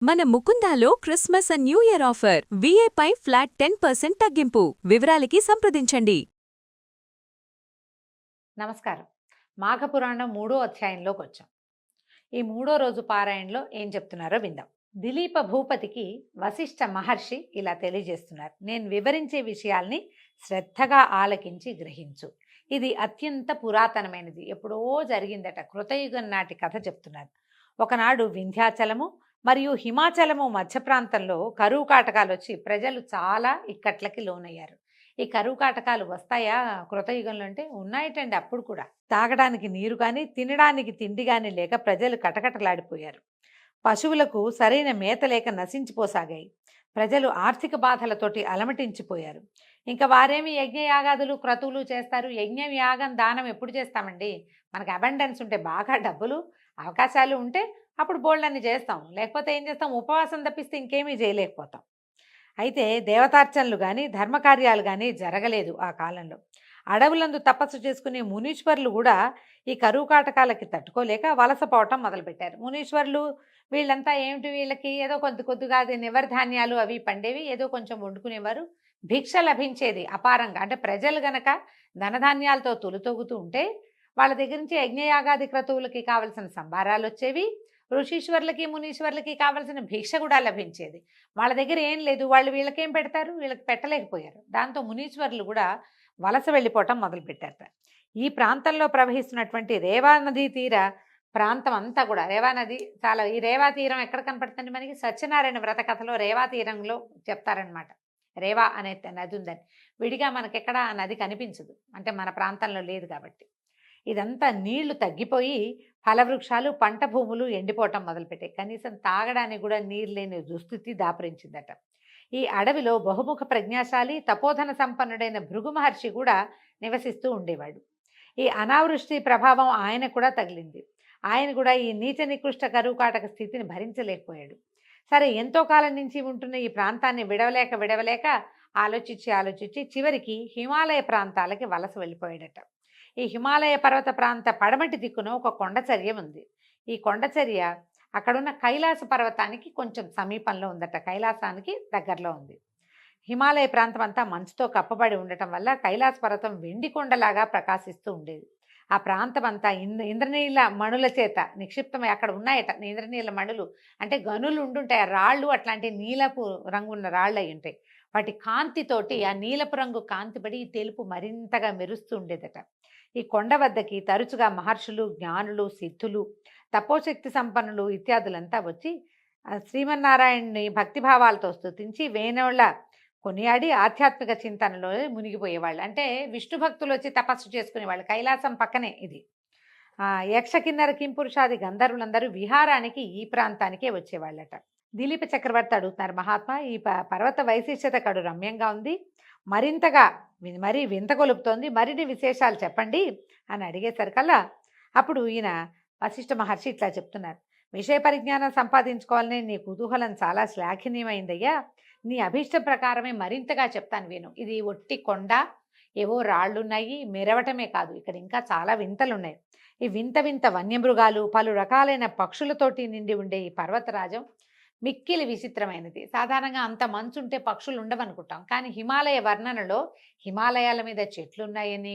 మన ముకుందాలో Christmas and new year offer విఏపై ఫ్లాట్ 10% తగ్గింపు. వివరాలకి సంప్రదించండి. నమస్కారం. మాఘపురాణం 3వ అధ్యాయంలోకి వచ్చాం. ఈ 3వ రోజు పారాయణలో ఏం చెప్తున్నారో విందాం. దిలీప భూపతికి వశిష్ఠ మహర్షి ఇలా తెలియజేస్తున్నారు. నేను వివరించే విషయాల్ని శ్రద్ధగా ఆలకించి గ్రహించు. ఇది అత్యంత పురాతనమైనది, ఎప్పుడో జరిగిందట. కృతయుగం నాటి కథ చెప్తున్నారు. ఒకనాడు వింధ్యాచలము మరియు హిమాచలము మధ్య ప్రాంతంలో కరువు కాటకాలు వచ్చి ప్రజలు చాలా ఇక్కట్లకి లోనయ్యారు. ఈ కరువు కాటకాలు వస్తాయా కృతయుగంలో అంటే? ఉన్నాయటండి. అప్పుడు కూడా తాగడానికి నీరు కానీ తినడానికి తిండి కానీ లేక ప్రజలు కటకటలాడిపోయారు. పశువులకు సరైన మేత లేక నశించిపోసాగాయి. ప్రజలు ఆర్థిక బాధలతోటి అలమటించిపోయారు. ఇంకా వారేమి యజ్ఞయాగాదులు క్రతువులు చేస్తారు? యజ్ఞం యాగం దానం ఎప్పుడు చేస్తామండి? మనకు అబండెన్స్ ఉంటే, బాగా డబ్బులు అవకాశాలు ఉంటే అప్పుడు బోల్డన్ని చేస్తాం. లేకపోతే ఏం చేస్తాం? ఉపవాసం తప్పిస్తే ఇంకేమీ చేయలేకపోతాం. అయితే దేవతార్చనలు కానీ ధర్మకార్యాలు కానీ జరగలేదు ఆ కాలంలో. అడవులందు తపస్సు చేసుకునే మునీశ్వరులు కూడా ఈ కరువు కాటకాలకి తట్టుకోలేక వలసపోవటం మొదలుపెట్టారు. మునీశ్వరులు వీళ్ళంతా ఏమిటి, వీళ్ళకి ఏదో కొద్దిగా నివర్ధాన్యాలు అవి పండేవి, ఏదో కొంచెం వండుకునేవారు. భిక్ష లభించేది అపారంగా. అంటే ప్రజలు గనక ధనధాన్యాలతో తొలుతొగుతూ ఉంటే వాళ్ళ దగ్గర నుంచి యజ్ఞయాగాది క్రతువులకి కావలసిన సంభారాలు వచ్చేవి. ఋషీశ్వర్లకి మునీశ్వర్లకి కావాల్సిన భిక్ష కూడా లభించేది. వాళ్ళ దగ్గర ఏం లేదు, వాళ్ళు వీళ్ళకేం పెడతారు? వీళ్ళకి పెట్టలేకపోయారు. దాంతో మునీశ్వర్లు కూడా వలస వెళ్ళిపోవటం మొదలుపెట్టారట. ఈ ప్రాంతంలో ప్రవహిస్తున్నటువంటి రేవా నదీ తీర ప్రాంతం అంతా కూడా, రేవా నది చాలా, ఈ రేవా తీరం ఎక్కడ కనపడుతుంది మనకి? సత్యనారాయణ వ్రత కథలో రేవా తీరంలో చెప్తారనమాట. రేవా అనే నది ఉందని. విడిగా మనకెక్కడ ఆ నది కనిపించదు, అంటే మన ప్రాంతంలో లేదు కాబట్టి. ఇదంతా నీళ్లు తగ్గిపోయి ఫలవృక్షాలు పంట భూములు ఎండిపోవటం మొదలుపెట్టాయి. కనీసం తాగడానికి కూడా నీరు లేని దుస్థితి దాపురించిందట. ఈ అడవిలో బహుముఖ ప్రజ్ఞాశాలి తపోధన సంపన్నుడైన భృగు మహర్షి కూడా నివసిస్తూ ఉండేవాడు. ఈ అనావృష్టి ప్రభావం ఆయన కూడా తగిలింది. ఆయన కూడా ఈ నీచ నికృష్ట కరువు కాటక స్థితిని భరించలేకపోయాడు. సరే, ఎంతో కాలం నుంచి ఉంటున్న ఈ ప్రాంతాన్ని విడవలేక ఆలోచించి చివరికి హిమాలయ ప్రాంతాలకి వలస వెళ్ళిపోయాడట. ఈ హిమాలయ పర్వత ప్రాంత పడమటి దిక్కున ఒక కొండచర్య ఉంది. ఈ కొండచర్య అక్కడున్న కైలాస పర్వతానికి కొంచెం సమీపంలో ఉందట. కైలాసానికి దగ్గరలో ఉంది. హిమాలయ ప్రాంతం అంతా మంచుతో కప్పబడి ఉండటం వల్ల కైలాస పర్వతం వెండి కొండలాగా ప్రకాశిస్తూ ఉండేది. ఆ ప్రాంతం అంతా ఇంద్రనీల మణుల చేత నిక్షిప్తమై అక్కడ ఉన్నాయట. ఇంద్రనీల మణులు అంటే గనులు ఉండుంటాయి. రాళ్ళు అట్లాంటి నీలపు రంగున్న రాళ్ళు అయి ఉంటాయి. వాటి కాంతితోటి ఆ నీలపు రంగు కాంతిపడి తెలుపు మరింతగా మెరుస్తూ ఉండేదట. ఈ కొండ వద్దకి తరచుగా మహర్షులు, జ్ఞానులు, సిద్ధులు, తపోశక్తి సంపన్నులు ఇత్యాదులంతా వచ్చి శ్రీమన్నారాయణ్ణి భక్తిభావాలతో స్తుతించి వేణోళ్ళ కొనియాడి ఆధ్యాత్మిక చింతనలో మునిగిపోయేవాళ్ళు. అంటే విష్ణు భక్తులు వచ్చి తపస్సు చేసుకునేవాళ్ళు. కైలాసం పక్కనే ఇది. యక్ష కిన్నర కింపురుషాది గంధర్వులందరూ విహారానికి ఈ ప్రాంతానికే వచ్చేవాళ్ళట. దిలీప చక్రవర్తి అడుగుతున్నారు, మహాత్మా, ఈ పర్వత వైశిష్ట్యత కడు రమ్యంగా ఉంది, మరింతగా మరీ వింత కొలుపుతోంది, మరిన్ని విశేషాలు చెప్పండి అని అడిగేసరికల్లా అప్పుడు ఈయన వశిష్ఠ మహర్షి ఇట్లా చెప్తున్నారు. విషయ పరిజ్ఞానం సంపాదించుకోవాలని నీ కుతూహలం చాలా శ్లాఘనీయమైందయ్యా. నీ అభీష్టం ప్రకారమే మరింతగా చెప్తాను విను. ఇది ఒట్టి కొండ, ఏవో రాళ్ళున్నాయి, మెరవటమే కాదు, ఇక్కడ ఇంకా చాలా వింతలున్నాయి. ఈ వింత వన్యమృగాలు, పలు రకాలైన పక్షులతోటి నిండి ఉండే ఈ పర్వతరాజం మిక్కిలి విచిత్రమైనది. సాధారణంగా అంత మంచుంటే పక్షులు ఉండవనుకుంటాం, కానీ హిమాలయ వర్ణనలో హిమాలయాల మీద చెట్లు ఉన్నాయని,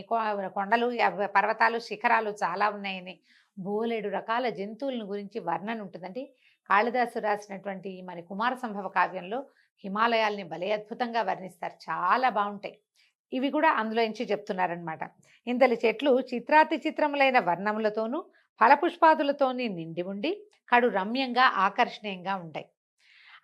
కొండలు, పర్వతాలు, శిఖరాలు చాలా ఉన్నాయని, బోలెడు రకాల జంతువులను గురించి వర్ణన ఉంటుందండి. కాళిదాసు రాసినటువంటి మన కుమార సంభవ కావ్యంలో హిమాలయాల్ని భలే అద్భుతంగా వర్ణిస్తారు. చాలా బాగుంటాయి. ఇవి కూడా అందులో నుంచి చెప్తున్నారనమాట. ఇంతలి చెట్లు చిత్రాతి చిత్రములైన వర్ణములతోనూ ఫలపుష్పాదులతోని నిండి ఉండి కడు రమ్యంగా ఆకర్షణీయంగా ఉంటాయి.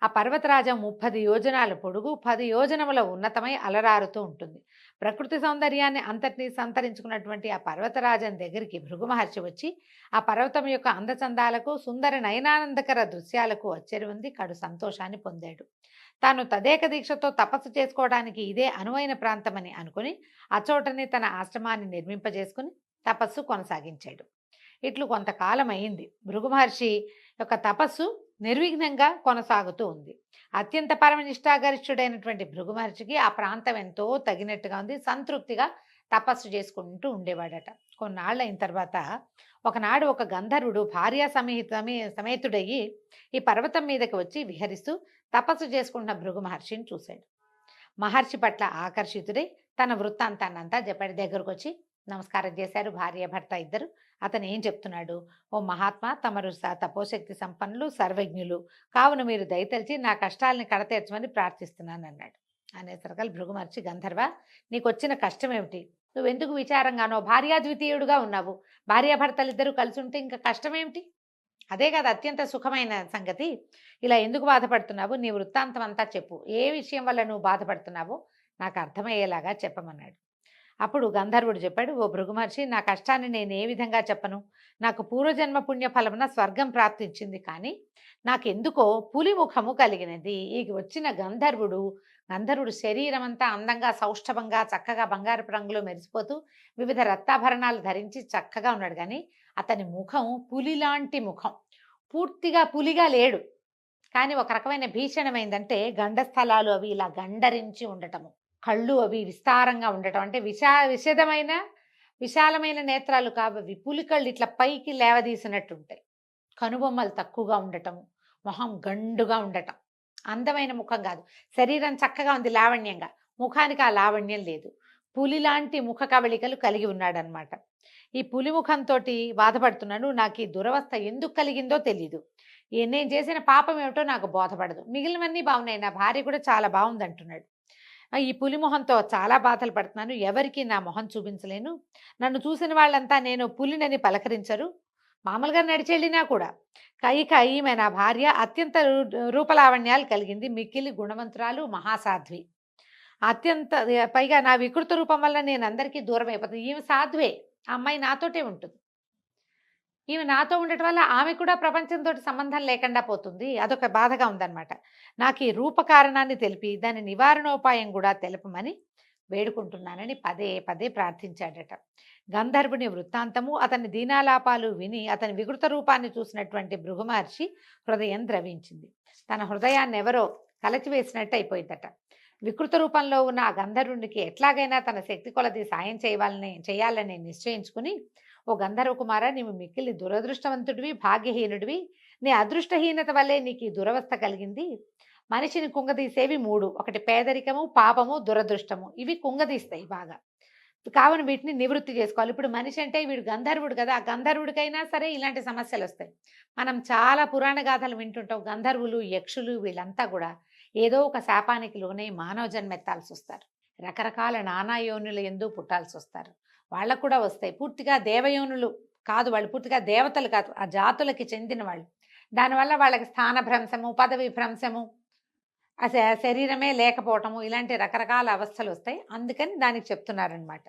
ఆ పర్వతరాజం 30 యోజనాల పొడుగు, 10 యోజనముల ఉన్నతమై అలరారుతూ ఉంటుంది. ప్రకృతి సౌందర్యాన్ని అంతటినీ సంతరించుకున్నటువంటి ఆ పర్వతరాజం దగ్గరికి భృగు మహర్షి వచ్చి ఆ పర్వతం యొక్క అందచందాలకు, సుందర నయనానందకర దృశ్యాలకు అచ్చెరువంది కడు సంతోషాన్ని పొందాడు. తాను తదేక దీక్షతో తపస్సు చేసుకోవడానికి ఇదే అనువైన ప్రాంతమని అనుకుని అచోటనే తన ఆశ్రమాన్ని నిర్మింపజేసుకుని తపస్సు కొనసాగించాడు. ఇట్లు కొంతకాలం అయింది. భృగు మహర్షి యొక్క తపస్సు నిర్విఘ్నంగా కొనసాగుతూ ఉంది. అత్యంత పరమనిష్టాగరిష్ఠుడైనటువంటి భృగు మహర్షికి ఆ ప్రాంతం ఎంతో తగినట్టుగా ఉంది. సంతృప్తిగా తపస్సు చేసుకుంటూ ఉండేవాడట. కొన్నాళ్ళు అయిన తర్వాత ఒకనాడు ఒక గంధర్వుడు భార్యా సమేతుడయ్యి ఈ పర్వతం మీదకి వచ్చి విహరిస్తూ తపస్సు చేసుకుంటున్న భృగు మహర్షిని చూశాడు. మహర్షి పట్ల ఆకర్షితుడై తన వృత్తాంతాన్నంతా చెప్పాడు. దగ్గరకు వచ్చి నమస్కారం చేశారు భార్య భర్త ఇద్దరు. అతను ఏం చెప్తున్నాడు, ఓ మహాత్మా, తమరు తపోశక్తి సంపన్నులు, సర్వజ్ఞులు కావున మీరు దయతలిచి నా కష్టాలని కడతీర్చమని ప్రార్థిస్తున్నాను అన్నాడు. అనేసరికల్ భృగు మహర్షి, గంధర్వ, నీకు వచ్చిన కష్టం ఏమిటి? నువ్వెందుకు విచారంగానో భార్యాద్వితీయుడుగా ఉన్నావు? భార్యాభర్తలిద్దరూ కలిసి ఉంటే ఇంకా కష్టం ఏమిటి? అదే కదా అత్యంత సుఖమైన సంగతి. ఇలా ఎందుకు బాధపడుతున్నావు? నీ వృత్తాంతం అంతా చెప్పు. ఏ విషయం వల్ల నువ్వు బాధపడుతున్నావో నాకు అర్థమయ్యేలాగా చెప్పమన్నాడు. అప్పుడు గంధర్వుడు చెప్పాడు, ఓ భృగు మహర్షి, నా కష్టాన్ని నేను ఏ విధంగా చెప్పను? నాకు పూర్వజన్మ పుణ్య ఫలమున స్వర్గం ప్రాప్తించింది, కానీ నాకెందుకో పులి ముఖము కలిగినది. ఈ వచ్చిన గంధర్వుడు శరీరం అంతా అందంగా సౌష్ఠవంగా చక్కగా బంగారపు రంగులో మెరిసిపోతూ వివిధ రత్నాభరణాలు ధరించి చక్కగా ఉన్నాడు. కానీ అతని ముఖం పులిలాంటి ముఖం, పూర్తిగా పులిగా లేడు. కానీ ఒక రకమైన భీషణమైందంటే గండస్థలాలు అవి ఇలా గండరించి ఉండటము, కళ్ళు అవి విస్తారంగా ఉండటం, అంటే విశాలమైన నేత్రాలు కావవి, పులి కళ్ళు ఇట్లా పైకి లేవదీసినట్టుంటాయి. కనుబొమ్మలు తక్కువగా ఉండటము, మొహం గండుగా ఉండటం. అందమైన ముఖం కాదు, శరీరం చక్కగా ఉంది లావణ్యంగా, ముఖానికి ఆ లావణ్యం లేదు. పులిలాంటి ముఖ కవళికలు కలిగి ఉన్నాడనమాట. ఈ పులి ముఖంతో బాధపడుతున్నాను. నాకు ఈ దురవస్థ ఎందుకు కలిగిందో తెలీదు. నేను చేసిన పాపం ఏమిటో నాకు బోధపడదు. మిగిలినవన్నీ బాగున్నాయి, నా భార్య కూడా చాలా బాగుంది అంటున్నాడు. ఈ పులి మొహంతో చాలా బాధలు పడుతున్నాను. ఎవరికి నా మొహం చూపించలేను. నన్ను చూసిన వాళ్ళంతా నేను పులినని పలకరించరు. మామూలుగా నడిచెళ్ళినా కూడా. ఈమె నా భార్య అత్యంత రూపలావణ్యాలు కలిగింది, మిక్కిలి గుణవంతురాలు, మహాసాధ్వి. అత్యంత పైగా నా వికృత రూపం వల్ల నేను అందరికీ దూరం అయిపోతుంది. ఈమె సాధ్వే, ఆ అమ్మాయి నాతోటే ఉంటుంది. ఈమె నాతో ఉండటం వల్ల ఆమె కూడా ప్రపంచంతో సంబంధం లేకుండా పోతుంది. అదొక బాధగా ఉందన్నమాట. నాకు ఈ రూపకారణాన్ని తెలిపి దాని నివారణోపాయం కూడా తెలపమని వేడుకుంటున్నానని పదే పదే ప్రార్థించాడట. గంధర్వుని వృత్తాంతము, అతని దీనాలాపాలు విని అతని వికృత రూపాన్ని చూసినటువంటి భృగు మహర్షి హృదయం ద్రవించింది. తన హృదయాన్ని ఎవరో కలచివేసినట్టు అయిపోయిందట. వికృత రూపంలో ఉన్న ఆ గంధర్వునికి ఎట్లాగైనా తన శక్తి కొలది సాయం చేయాలని నిశ్చయించుకుని, ఓ గంధర్వ కుమార, నీవు మిక్కిలి దురదృష్టవంతుడివి, భాగ్యహీనుడివి. నీ అదృష్టహీనత వల్లే నీకు ఈ దురవస్థ కలిగింది. మనిషిని కుంగదీసేవి మూడు: ఒకటి పేదరికము, పాపము, దురదృష్టము. ఇవి కుంగదీస్తాయి బాగా. కావున వీటిని నివృత్తి చేసుకోవాలి. ఇప్పుడు మనిషి అంటే వీడు గంధర్వుడు కదా, ఆ గంధర్వుడికైనా సరే ఇలాంటి సమస్యలు వస్తాయి. మనం చాలా పురాణ గాథలు వింటుంటాం. గంధర్వులు, యక్షులు వీళ్ళంతా కూడా ఏదో ఒక శాపానికి లోనే మానవ జన్మెత్తాల్సి వస్తారు. రకరకాల నానాయోనుల ఎందు పుట్టాల్సి వస్తారు. వాళ్ళకు కూడా వస్తాయి. పూర్తిగా దేవయోనులు కాదు, వాళ్ళు పూర్తిగా దేవతలు కాదు, ఆ జాతులకి చెందిన వాళ్ళు. దానివల్ల వాళ్ళకి స్థాన భ్రంశము, పదవి భ్రంశము, శరీరమే లేకపోవటము, ఇలాంటి రకరకాల అవస్థలు వస్తాయి. అందుకని దానికి చెప్తున్నారనమాట.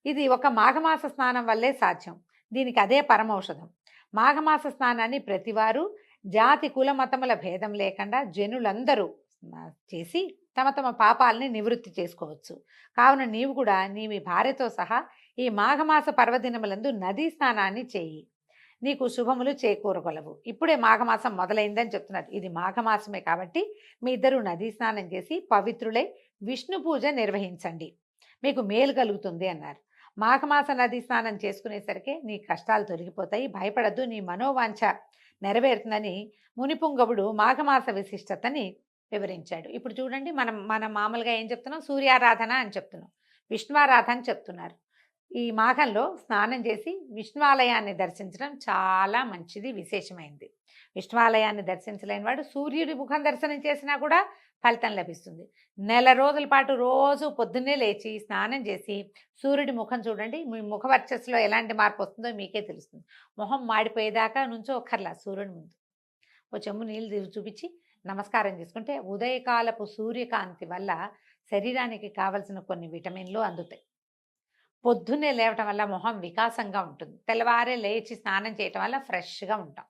ఇది ఒక మాఘమాస స్నానం వల్లే సాధ్యం. దీనికి అదే పరమౌషధం. మాఘమాస స్నానాన్ని ప్రతివారు జాతి కుల మతముల భేదం లేకుండా జనులందరూ చేసి తమ తమ పాపాలని నివృత్తి చేసుకోవచ్చు. కావున నీవు కూడా నీవి భార్యతో సహా ఈ మాఘమాస పర్వదినములందు నదీ స్నానాన్ని చేయి, నీకు శుభములు చేకూరగలవు. ఇప్పుడే మాఘమాసం మొదలైందని చెప్తున్నారు. ఇది మాఘమాసమే కాబట్టి మీ ఇద్దరు నదీ స్నానం చేసి పవిత్రులై విష్ణు పూజ నిర్వహించండి, మీకు మేలు కలుగుతుంది అన్నారు. మాఘమాస నదీ స్నానం చేసుకునేసరికి నీ కష్టాలు తొలగిపోతాయి, భయపడద్దు, నీ మనోవాంఛ నెరవేరుతుందని మునిపుంగవుడు మాఘమాస విశిష్టతని వివరించాడు. ఇప్పుడు చూడండి, మనం మామూలుగా ఏం చెప్తున్నాం, సూర్యారాధన అని చెప్తున్నాం, విష్ణువారాధన అని చెప్తున్నారు. ఈ మాఘంలో స్నానం చేసి విష్ణువాలయాన్ని దర్శించడం చాలా మంచిది, విశేషమైంది. విష్ణువాలయాన్ని దర్శించలేని వాడు సూర్యుడి ముఖం దర్శనం చేసినా కూడా ఫలితం లభిస్తుంది. నెల రోజుల పాటు రోజు పొద్దున్నే లేచి స్నానం చేసి సూర్యుడి ముఖం చూడండి. మీ ముఖ వర్చస్సులో ఎలాంటి మార్పు వస్తుందో మీకే తెలుస్తుంది. మొహం మాడిపోయేదాకా నుంచో ఒక్కర్లా సూర్యుడి ముందు ఓ చెంబు నీళ్ళు చూపించి నమస్కారం చేసుకుంటే ఉదయకాలపు సూర్యకాంతి వల్ల శరీరానికి కావలసిన కొన్ని విటమిన్లు అందుతాయి. పొద్దున్నే లేవటం వల్ల మొహం వికాసంగా ఉంటుంది. తెల్లవారే లేచి స్నానం చేయటం వల్ల ఫ్రెష్గా ఉంటాం,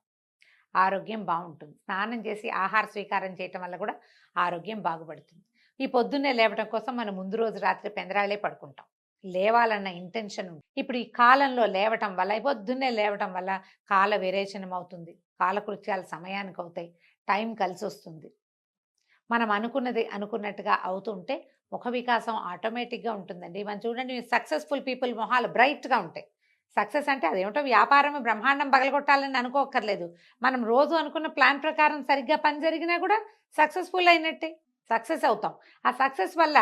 ఆరోగ్యం బాగుంటుంది. స్నానం చేసి ఆహార స్వీకారం చేయటం వల్ల కూడా ఆరోగ్యం బాగుపడుతుంది. ఈ పొద్దున్నే లేవటం కోసం మనం ముందు రోజు రాత్రి పెందరాళే పడుకుంటాం, లేవాలన్న ఇంటెన్షన్ ఉంది. ఇప్పుడు ఈ కాలంలో లేవటం వల్ల, పొద్దున్నే లేవటం వల్ల కాల విరేచనం అవుతుంది, కాలకృత్యాలు సమయానికి అవుతాయి, టైం కలిసి వస్తుంది. మనం అనుకున్నది అనుకున్నట్టుగా అవుతుంటే ముఖ వికాసం ఆటోమేటిక్గా ఉంటుందండి. మనం చూడండి, సక్సెస్ఫుల్ పీపుల్ మొహాలు బ్రైట్గా ఉంటాయి. సక్సెస్ అంటే అదేమిటో వ్యాపారం బ్రహ్మాండం పగలగొట్టాలని అనుకోక్కర్లేదు. మనం రోజు అనుకున్న ప్లాన్ ప్రకారం సరిగ్గా పని జరిగినా కూడా సక్సెస్‌ఫుల్ అయినట్టే. సక్సెస్ అవుతాం. ఆ సక్సెస్ వల్ల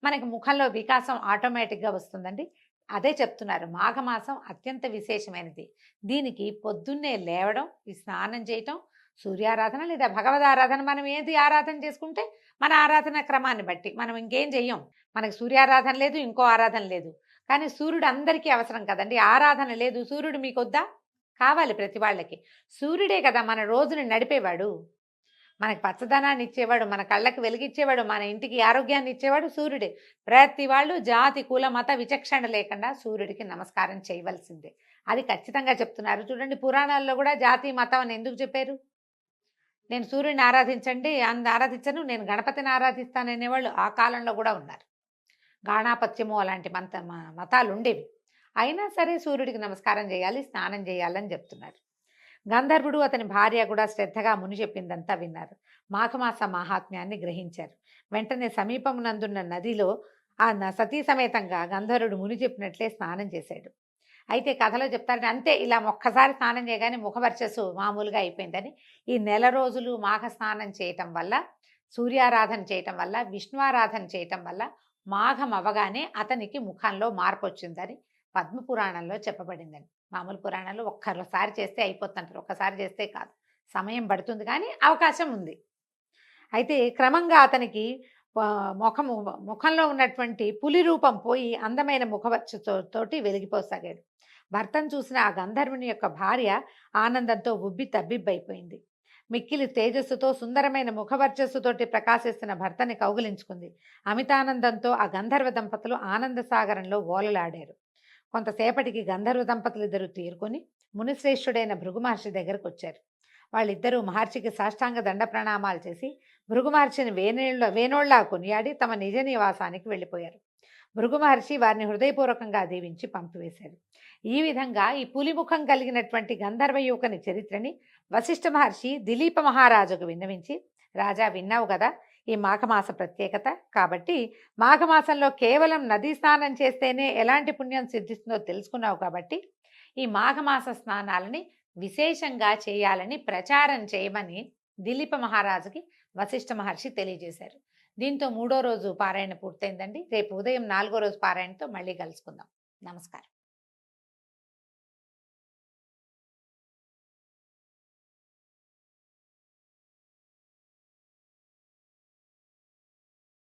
మనకి ముఖంలో వికాసం ఆటోమేటిక్‌గా వస్తుందండి. అదే చెప్తున్నారు. మాఘమాసం అత్యంత విశేషమైనది. దీనికి పొద్దున్నే లేవడం, ఈ స్నానం చేయటం, సూర్యారాధన లేదా భగవదారాధన మనం ఏది ఆరాధన చేసుకుంటే మన ఆరాధన క్రమాన్ని బట్టి. మనం ఇంకేం చెయ్యం. మనకు సూర్యారాధన లేదు, ఇంకో ఆరాధన లేదు. కానీ సూర్యుడు అందరికీ అవసరం కదండీ! ఆరాధన లేదు, సూర్యుడు మీకొద్దా? కావాలి ప్రతి వాళ్ళకి. సూర్యుడే కదా మన రోజుని నడిపేవాడు. మనకి పచ్చదనాన్ని ఇచ్చేవాడు, మన కళ్ళకి వెలుగిచ్చేవాడు, మన ఇంటికి ఆరోగ్యాన్ని ఇచ్చేవాడు సూర్యుడే. ప్రతి వాళ్ళు జాతి, కుల, మత విచక్షణ లేకుండా సూర్యుడికి నమస్కారం చేయవలసిందే. అది ఖచ్చితంగా చెప్తున్నారు. చూడండి పురాణాల్లో కూడా జాతి, మతం అని ఎందుకు చెప్పారు? నేను సూర్యుడిని ఆరాధించండి, ఆరాధించను, నేను గణపతిని ఆరాధిస్తాననేవాళ్ళు ఆ కాలంలో కూడా ఉన్నారు. గాణాపత్యము అలాంటి మతాలుండేవి. అయినా సరే సూర్యుడికి నమస్కారం చేయాలి, స్నానం చేయాలని చెప్తున్నారు. గంధర్వుడు అతని భార్య కూడా శ్రద్ధగా ముని చెప్పిందంతా విన్నారు. మాఘమాస మాహాత్మ్యాన్ని గ్రహించారు. వెంటనే సమీపమునందున్న నదిలో సతీ సమేతంగా గంధర్వుడు ముని చెప్పినట్లే స్నానం చేశాడు. అయితే కథలో చెప్తారంటే అంతే ఇలా ఒక్కసారి స్నానం చేయగానే ముఖవర్చస్సు మామూలుగా అయిపోయిందని. ఈ నెల రోజులు మాఘ స్నానం చేయటం వల్ల, సూర్యారాధన చేయటం వల్ల, విష్ణువారాధన చేయటం వల్ల మాఘం అవ్వగానే అతనికి ముఖంలో మార్పు వచ్చిందని పద్మపురాణంలో చెప్పబడిందండి. మామూలు పురాణాలు ఒక్కసారి చేస్తే అయిపోతుంటారు. ఒక్కసారి చేస్తే కాదు, సమయం పడుతుంది కానీ అవకాశం ఉంది. అయితే క్రమంగా అతనికి ముఖంలో ఉన్నటువంటి పులి రూపం పోయి అందమైన తోటి వెలిగిపోసాగాడు. భర్తను చూసిన ఆ గంధర్వుని యొక్క భార్య ఆనందంతో ఉబ్బి తబ్బిబ్బైపోయింది. మిక్కిలి తేజస్సుతో సుందరమైన ముఖవర్చస్సుతోటి ప్రకాశిస్తున్న భర్తని కౌగిలించుకుంది. అమితానందంతో ఆ గంధర్వ దంపతులు ఆనంద సాగరంలో ఓలలాడారు. కొంతసేపటికి గంధర్వ దంపతులు ఇద్దరు తీరుకొని మునిశ్రేష్ఠుడైన భృగు మహర్షి దగ్గరకు వచ్చారు. వాళ్ళిద్దరూ మహర్షికి సాష్టాంగ దండ ప్రణామాలు చేసి భృగు మహర్షిని వేనోళ్లా కొనియాడి తమ నిజ నివాసానికి వెళ్ళిపోయారు. భృగు మహర్షి వారిని హృదయపూర్వకంగా దీవించి పంపివేశారు. ఈ విధంగా ఈ పులిముఖం కలిగినటువంటి గంధర్వ యువకుని చరిత్రని వశిష్ఠ మహర్షి దిలీప మహారాజుకు విన్నవించి, రాజా విన్నావు కదా ఈ మాఘమాస ప్రత్యేకత, కాబట్టి మాఘమాసంలో కేవలం నదీ స్నానం చేస్తేనే ఎలాంటి పుణ్యం సిద్ధిస్తుందో తెలుసుకున్నావు కాబట్టి ఈ మాఘమాస స్నానాలని విశేషంగా చేయాలని ప్రచారం చేయమని దిలీప మహారాజుకి వశిష్ఠ మహర్షి తెలియజేశారు. దీంతో 3వ రోజు పారాయణ పూర్తయిందండి. రేపు ఉదయం 4వ రోజు పారాయణతో మళ్ళీ కలుసుకుందాం. నమస్కారం.